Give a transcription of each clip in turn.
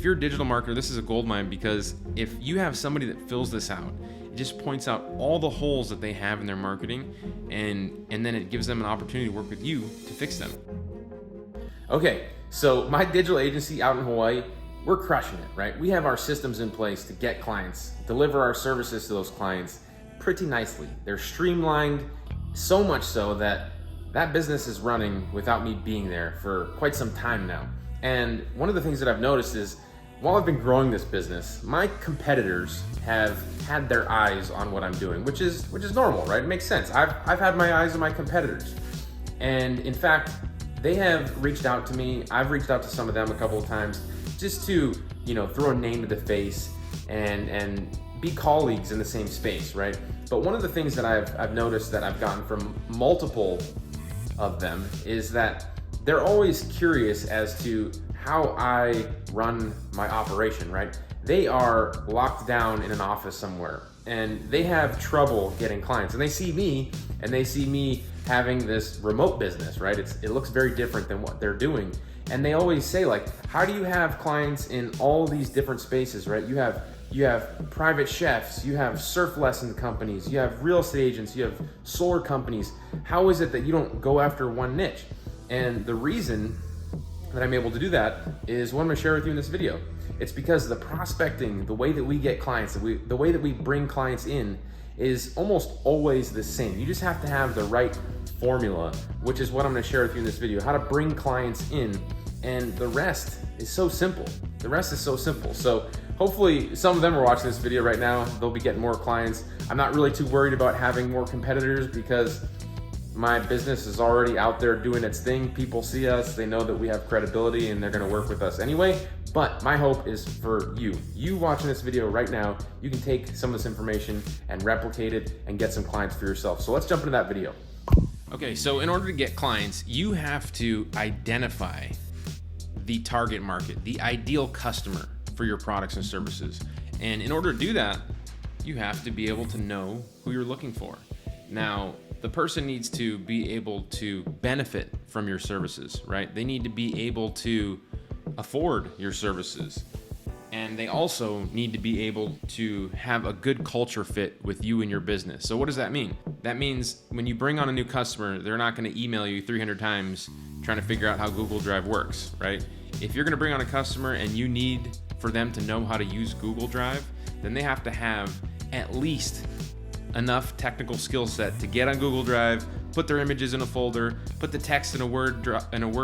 if you're a digital marketer, this is a gold mine, because if you have somebody that fills this out, it just points out all the holes that they have in their marketing, and then it gives them an opportunity to work with you to fix them. Okay, so my digital agency out in Hawaii, we're crushing it, right? We have our systems in place to get clients, deliver our services to those clients pretty nicely. They're streamlined, so much so that that business is running without me being there for quite some time now. And one of the things that I've noticed is, while I've been growing this business, my competitors have had their eyes on what I'm doing, which is normal, right? It makes sense. I've had my eyes on my competitors. And in fact, they have reached out to me. I've reached out to some of them a couple of times just to, throw a name to the face and be colleagues in the same space, right? But one of the things that I've noticed that I've gotten from multiple of them is that they're always curious as to how I run my operation, right? They are locked down in an office somewhere and they have trouble getting clients, and they see me having this remote business, right? It looks very different than what they're doing. And they always say, like, how do you have clients in all these different spaces, right? You have private chefs, you have surf lesson companies, you have real estate agents, you have solar companies. How is it that you don't go after one niche? And the reason that I'm able to do that is what I'm gonna share with you in this video. It's because the prospecting, the way that we get clients, the way that we bring clients in is almost always the same. You just have to have the right formula, which is what I'm gonna share with you in this video, how to bring clients in. And the rest is so simple. So hopefully some of them are watching this video right now. They'll be getting more clients. I'm not really too worried about having more competitors because my business is already out there doing its thing. People see us, they know that we have credibility, and they're gonna work with us anyway. But my hope is for you watching this video right now, you can take some of this information and replicate it and get some clients for yourself. So let's jump into that video. Okay, so in order to get clients, you have to identify the target market, the ideal customer for your products and services. And in order to do that, you have to be able to know who you're looking for. Now, the person needs to be able to benefit from your services, right? They need to be able to afford your services. And they also need to be able to have a good culture fit with you and your business. So what does that mean? That means when you bring on a new customer, they're not going to email you 300 times trying to figure out how Google Drive works, right? If you're going to bring on a customer and you need for them to know how to use Google Drive, then they have to have at least enough technical skill set to get on Google Drive, put their images in a folder, put the text in a Word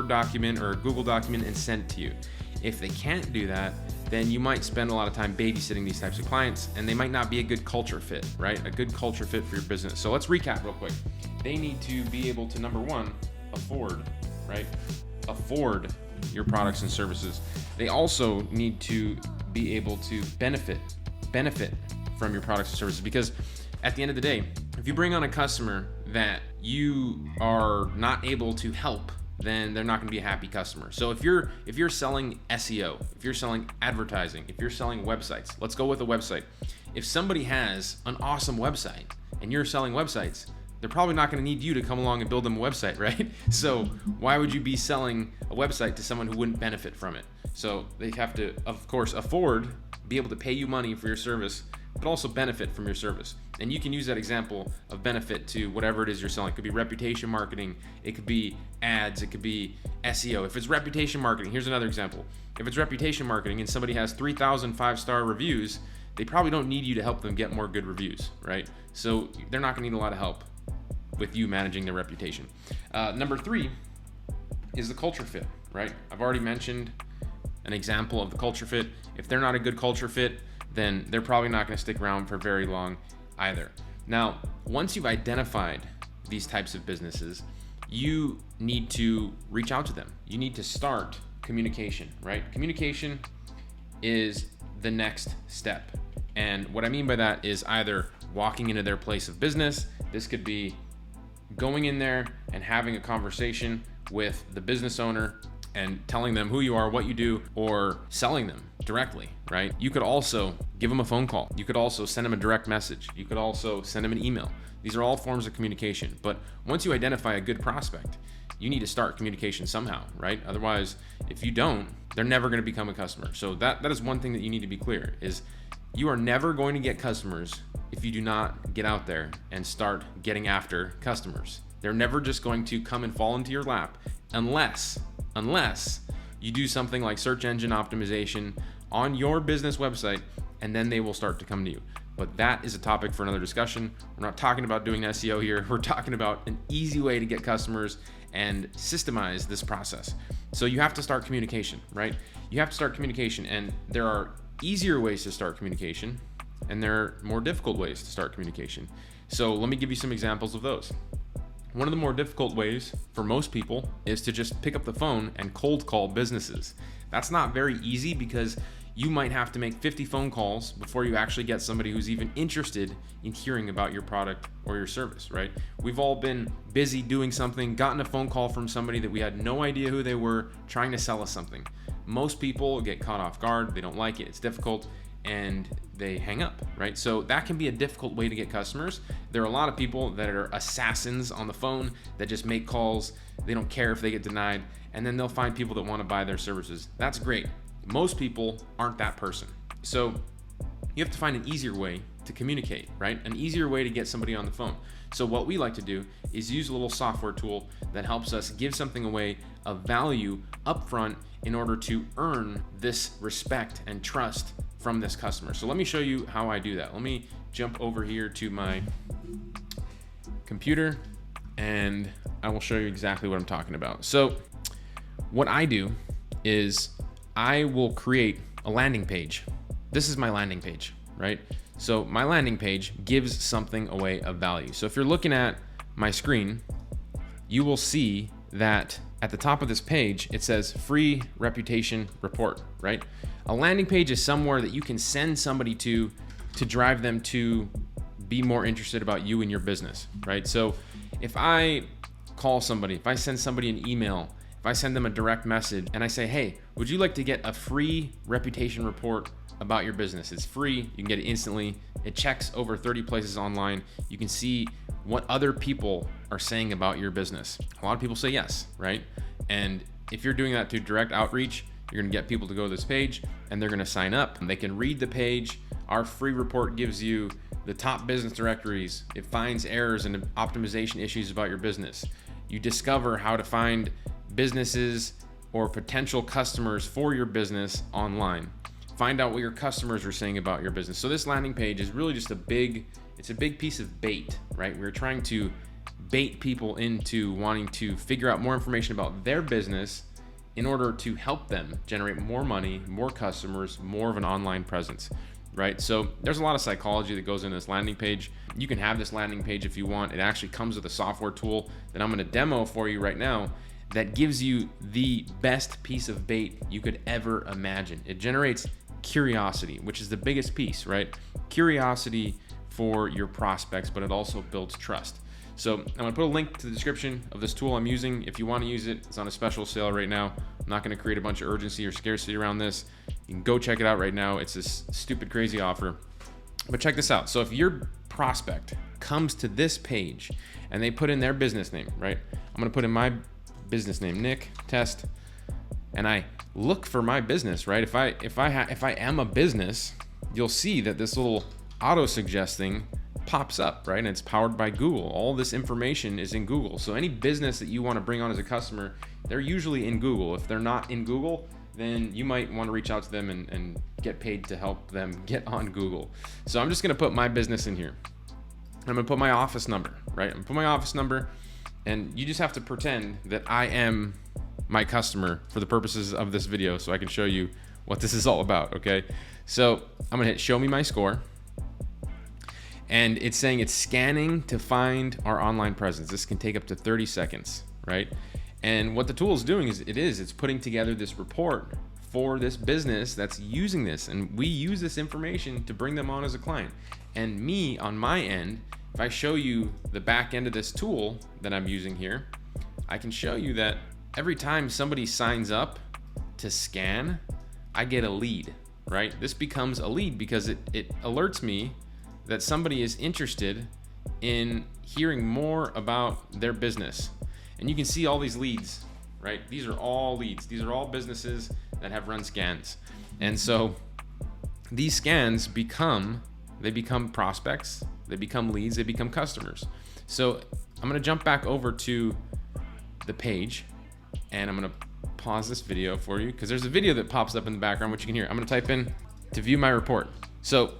document or a Google document and send it to you. If they can't do that, then you might spend a lot of time babysitting these types of clients, and they might not be a good culture fit, right? A good culture fit for your business. So let's recap real quick. They need to be able to, number one, afford, right? Afford your products and services. They also need to be able to benefit from your products and services, because at the end of the day, if you bring on a customer that you are not able to help, then they're not going to be a happy customer. So if you're selling SEO, if you're selling advertising, if you're selling websites, let's go with a website. If somebody has an awesome website and you're selling websites, they're probably not going to need you to come along and build them a website, right? So why would you be selling a website to someone who wouldn't benefit from it? So they have to, of course, afford, be able to pay you money for your service, but also benefit from your service. And you can use that example of benefit to whatever it is you're selling. It could be reputation marketing, it could be ads, it could be SEO. If it's reputation marketing, here's another example. If it's reputation marketing and somebody has 3,000 5-star reviews, they probably don't need you to help them get more good reviews, right? So they're not gonna need a lot of help with you managing their reputation. Number 3 is the culture fit, right? I've already mentioned an example of the culture fit. If they're not a good culture fit, then they're probably not going to stick around for very long either. Now, once you've identified these types of businesses, you need to reach out to them. You need to start communication, right? Communication is the next step. And what I mean by that is either walking into their place of business. This could be going in there and having a conversation with the business owner and telling them who you are, what you do, or selling them directly, right? You could also give them a phone call. You could also send them a direct message. You could also send them an email. These are all forms of communication. But once you identify a good prospect, you need to start communication somehow, right? Otherwise, if you don't, they're never going to become a customer. So that is one thing that you need to be clear is you are never going to get customers if you do not get out there and start getting after customers. They're never just going to come and fall into your lap unless you do something like search engine optimization on your business website, and then they will start to come to you. But that is a topic for another discussion. We're not talking about doing SEO here. We're talking about an easy way to get customers and systemize this process. So you have to start communication, right? You have to start communication, and there are easier ways to start communication, and there are more difficult ways to start communication. So let me give you some examples of those. One of the more difficult ways for most people is to just pick up the phone and cold call businesses. That's not very easy because you might have to make 50 phone calls before you actually get somebody who's even interested in hearing about your product or your service, right? We've all been busy doing something, gotten a phone call from somebody that we had no idea who they were, trying to sell us something. Most people get caught off guard, they don't like it, it's difficult, and they hang up, right? So that can be a difficult way to get customers. There are a lot of people that are assassins on the phone that just make calls, they don't care if they get denied, and then they'll find people that want to buy their services. That's great. Most people aren't that person. So you have to find an easier way to communicate, right? An easier way to get somebody on the phone. So what we like to do is use a little software tool that helps us give something away of value upfront in order to earn this respect and trust from this customer. So let me show you how I do that. Let me jump over here to my computer and I will show you exactly what I'm talking about. So what I do is I will create a landing page. This is my landing page, right? So my landing page gives something away of value. So if you're looking at my screen, you will see that at the top of this page, it says free reputation report, right? A landing page is somewhere that you can send somebody to drive them to be more interested about you and your business, right? So if I call somebody, if I send somebody an email, if I send them a direct message and I say, hey, would you like to get a free reputation report about your business? It's free, you can get it instantly. It checks over 30 places online. You can see what other people are saying about your business. A lot of people say yes, right? And if you're doing that to direct outreach, you're gonna get people to go to this page and they're gonna sign up. They can read the page. Our free report gives you the top business directories. It finds errors and optimization issues about your business. You discover how to find businesses or potential customers for your business online. Find out what your customers are saying about your business. So this landing page is really just it's a big piece of bait, right? We're trying to bait people into wanting to figure out more information about their business in order to help them generate more money, more customers, more of an online presence, right? So there's a lot of psychology that goes into this landing page. You can have this landing page if you want. It actually comes with a software tool that I'm gonna demo for you right now that gives you the best piece of bait you could ever imagine. It generates curiosity, which is the biggest piece, right? Curiosity for your prospects, but it also builds trust. So I'm gonna put a link to the description of this tool I'm using. If you wanna use it, it's on a special sale right now. I'm not gonna create a bunch of urgency or scarcity around this. You can go check it out right now. It's this stupid, crazy offer. But check this out. So if your prospect comes to this page and they put in their business name, right? I'm gonna put in my business name, Nick Test, and I look for my business, right? If I am a business, you'll see that this little auto suggest thing pops up, right? And it's powered by Google. All this information is in Google. So any business that you want to bring on as a customer, they're usually in Google. If they're not in Google, then you might want to reach out to them and get paid to help them get on Google. So I'm just going to put my business in here. I'm going to put my office number, right? I'm going to put my office number, and you just have to pretend that I am my customer for the purposes of this video so I can show you what this is all about, okay? So I'm gonna hit show me my score, and it's saying it's scanning to find our online presence. This can take up to 30 seconds, right? And what the tool is doing is it's putting together this report for this business that's using this, and we use this information to bring them on as a client. And me, on my end, if I show you the back end of this tool that I'm using here, I can show you that every time somebody signs up to scan, I get a lead, right? This becomes a lead because it alerts me that somebody is interested in hearing more about their business. And you can see all these leads, right? These are all leads. These are all businesses that have run scans. And so these scans become prospects, they become leads, they become customers. So I'm gonna jump back over to the page and I'm gonna pause this video for you because there's a video that pops up in the background, which you can hear. I'm gonna type in to view my report. So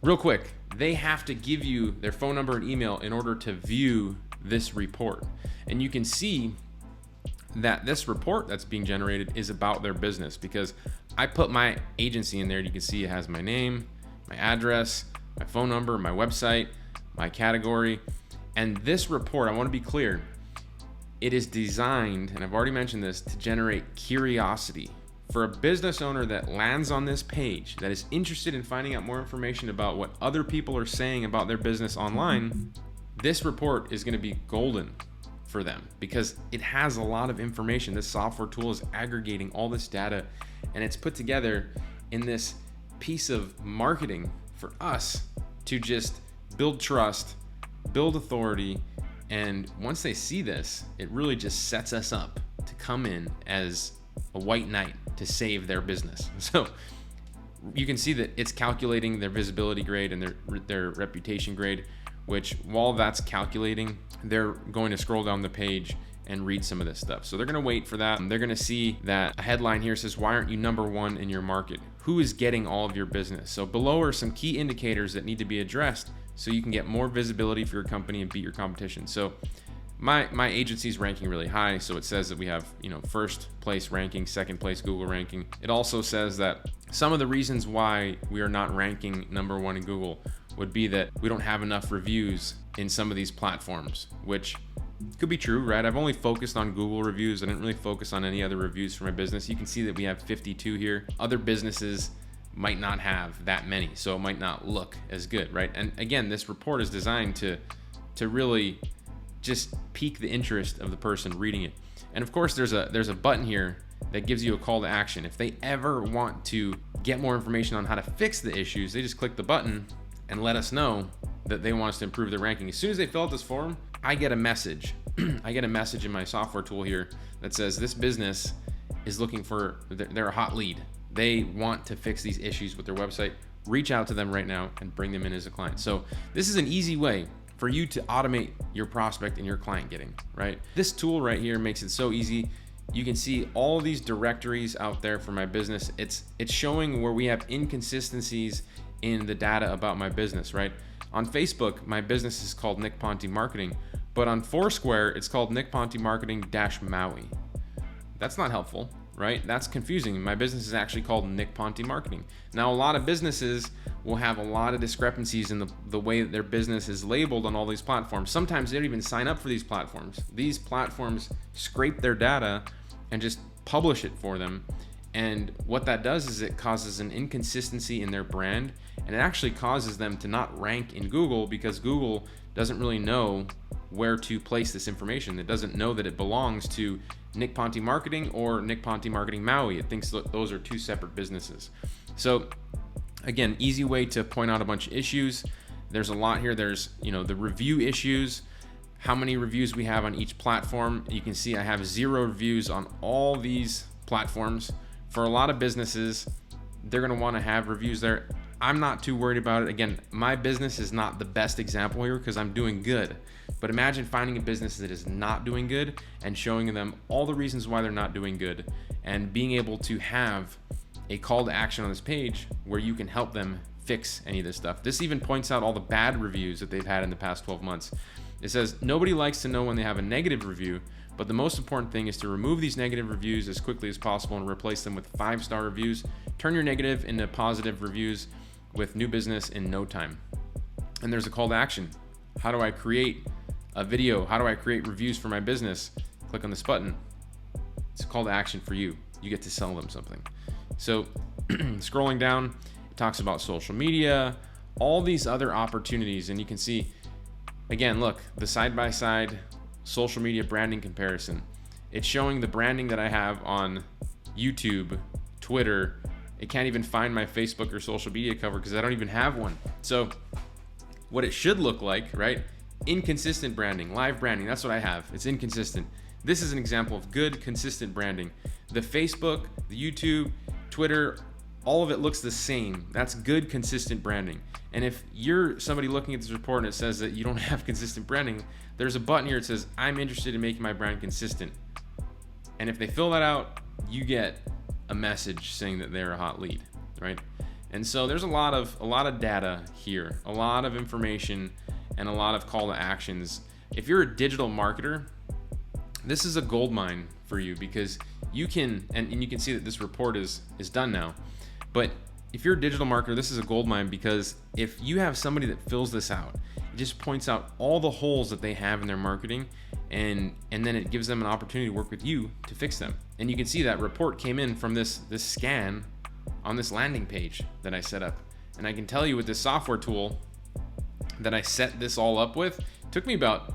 real quick, they have to give you their phone number and email in order to view this report. And you can see that this report that's being generated is about their business because I put my agency in there. You can see it has my name, my address, my phone number, my website, my category. And this report, I want to be clear, it is designed, and I've already mentioned this, to generate curiosity. For a business owner that lands on this page, that is interested in finding out more information about what other people are saying about their business online, this report is going to be golden for them because it has a lot of information. This software tool is aggregating all this data and it's put together in this piece of marketing for us to just build trust, build authority, and once they see this, it really just sets us up to come in as a white knight to save their business. So you can see that it's calculating their visibility grade and their reputation grade, which while that's calculating, they're going to scroll down the page and read some of this stuff. So they're gonna wait for that. They're gonna see that a headline here says, why aren't you number one in your market? Who is getting all of your business? So below are some key indicators that need to be addressed so you can get more visibility for your company and beat your competition. So my agency's ranking really high. So it says that we have, first place ranking, second place Google ranking. It also says that some of the reasons why we are not ranking number one in Google would be that we don't have enough reviews in some of these platforms, which could be true, right? I've only focused on Google reviews. I didn't really focus on any other reviews for my business. You can see that we have 52 here. Other businesses might not have that many, so it might not look as good, right? And again, this report is designed to really just pique the interest of the person reading it. And of course, there's a button here that gives you a call to action. If they ever want to get more information on how to fix the issues, they just click the button and let us know that they want us to improve their ranking. As soon as they fill out this form, I get a message. I get a message in my software tool here that says this business is looking for, they're a hot lead. They want to fix these issues with their website. Reach out to them right now and bring them in as a client. So this is an easy way for you to automate your prospect and your client getting, right? This tool right here makes it so easy. You can see all these directories out there for my business. It's showing where we have inconsistencies in the data about my business, right? On Facebook, my business is called Nick Ponte Marketing, but on Foursquare, it's called Nick Ponte Marketing -Maui. That's not helpful, right? That's confusing. My business is actually called Nick Ponte Marketing. Now, a lot of businesses will have a lot of discrepancies in the way that their business is labeled on all these platforms. Sometimes they don't even sign up for these platforms. These platforms scrape their data and just publish it for them. And what that does is it causes an inconsistency in their brand, and it actually causes them to not rank in Google because Google doesn't really know where to place this information. It doesn't know that it belongs to Nick Ponte Marketing or Nick Ponte Marketing Maui. It thinks that those are two separate businesses. So again, easy way to point out a bunch of issues. There's a lot here. There's, the review issues, how many reviews we have on each platform. You can see I have 0 reviews on all these platforms. For a lot of businesses, they're going to want to have reviews there. I'm not too worried about it. Again, my business is not the best example here because I'm doing good. But imagine finding a business that is not doing good and showing them all the reasons why they're not doing good and being able to have a call to action on this page where you can help them fix any of this stuff. This even points out all the bad reviews that they've had in the past 12 months. It says, nobody likes to know when they have a negative review, but the most important thing is to remove these negative reviews as quickly as possible and replace them with 5-star reviews. Turn your negative into positive reviews with new business in no time. And there's a call to action. How do I create a video? How do I create reviews for my business? Click on this button. It's a call to action for you. You get to sell them something. So scrolling down, it talks about social media, all these other opportunities. And you can see, again, look, the side-by-side social media branding comparison. It's showing the branding that I have on YouTube, Twitter. It can't even find my Facebook or social media cover because I don't even have one. So what it should look like, right? Inconsistent branding, live branding, that's what I have. It's inconsistent. This is an example of good, consistent branding. The Facebook, the YouTube, Twitter, all of it looks the same. That's good, consistent branding. And if you're somebody looking at this report and it says that you don't have consistent branding, there's a button here that says, I'm interested in making my brand consistent. And if they fill that out, you get a message saying that they're a hot lead, right? And so there's a lot of data here, a lot of information, and a lot of call to actions. If you're a digital marketer, this is a gold mine for you, because you can, and you can see that this report is done now. But if you're a digital marketer, this is a gold mine, because if you have somebody that fills this out, it just points out all the holes that they have in their marketing, and then it gives them an opportunity to work with you to fix them. And you can see that report came in from this scan on this landing page that I set up. And I can tell you, with this software tool that I set this all up with, it took me about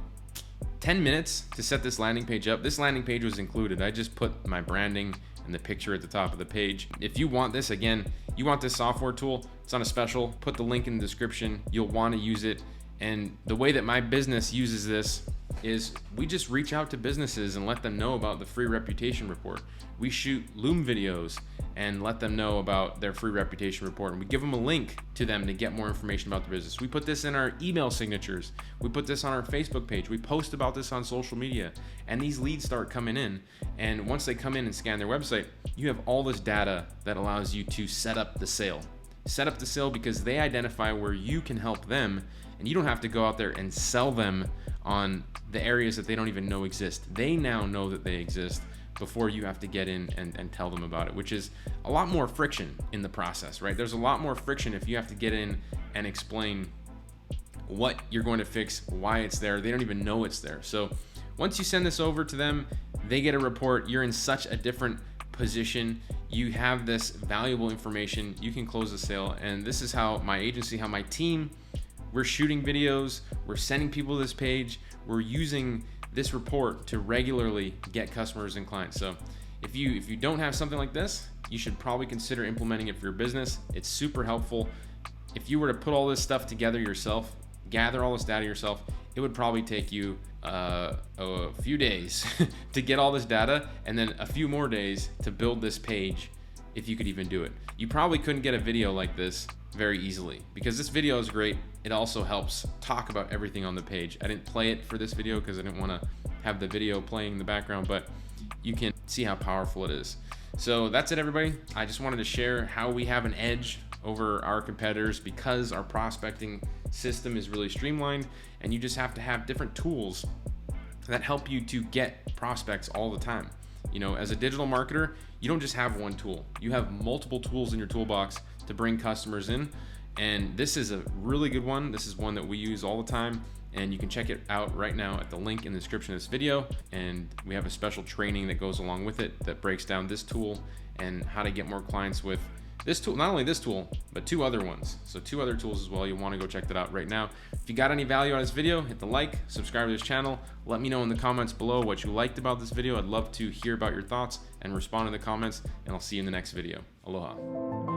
10 minutes to set this landing page up. This landing page was included. I just put my branding and the picture at the top of the page. If you want this, again, you want this software tool, it's on a special, put the link in the description. You'll want to use it. And the way that my business uses this is we just reach out to businesses and let them know about the free reputation report. We shoot Loom videos and let them know about their free reputation report, and we give them a link to them to get more information about the business. We put this in our email signatures. We put this on our Facebook page. We post about this on social media, and these leads start coming in. And once they come in and scan their website, you have all this data that allows you to set up the sale. Set up the sale because they identify where you can help them, and you don't have to go out there and sell them on the areas that they don't even know exist. They now know that they exist before you have to get in and tell them about it, which is a lot more friction in the process, right? There's a lot more friction if you have to get in and explain what you're going to fix, why it's there. They don't even know it's there. So once you send this over to them, they get a report. You're in such a different position. You have this valuable information. You can close the sale. And this is how my agency, how my team, we're shooting videos, we're sending people to this page, we're using this report to regularly get customers and clients. So if you don't have something like this, you should probably consider implementing it for your business. It's super helpful. If you were to put all this stuff together yourself, gather all this data yourself, it would probably take you a few days to get all this data, and then a few more days to build this page, if you could even do it. You probably couldn't get a video like this very easily, because this video is great. It also helps talk about everything on the page. I didn't play it for this video because I didn't want to have the video playing in the background, but you can see how powerful it is. So that's it, everybody. I just wanted to share how we have an edge over our competitors because our prospecting system is really streamlined, and you just have to have different tools that help you to get prospects all the time. You know, as a digital marketer, you don't just have one tool. You have multiple tools in your toolbox to bring customers in, and this is a really good one. This is one that we use all the time, and you can check it out right now at the link in the description of this video. And we have a special training that goes along with it that breaks down this tool and how to get more clients with this tool. Not only this tool, but 2 other ones. So 2 other tools as well. You want to go check that out right now. If you got any value out of this video, hit the like, subscribe to this channel. Let me know in the comments below what you liked about this video. I'd love to hear about your thoughts and respond in the comments, and I'll see you in the next video. Aloha.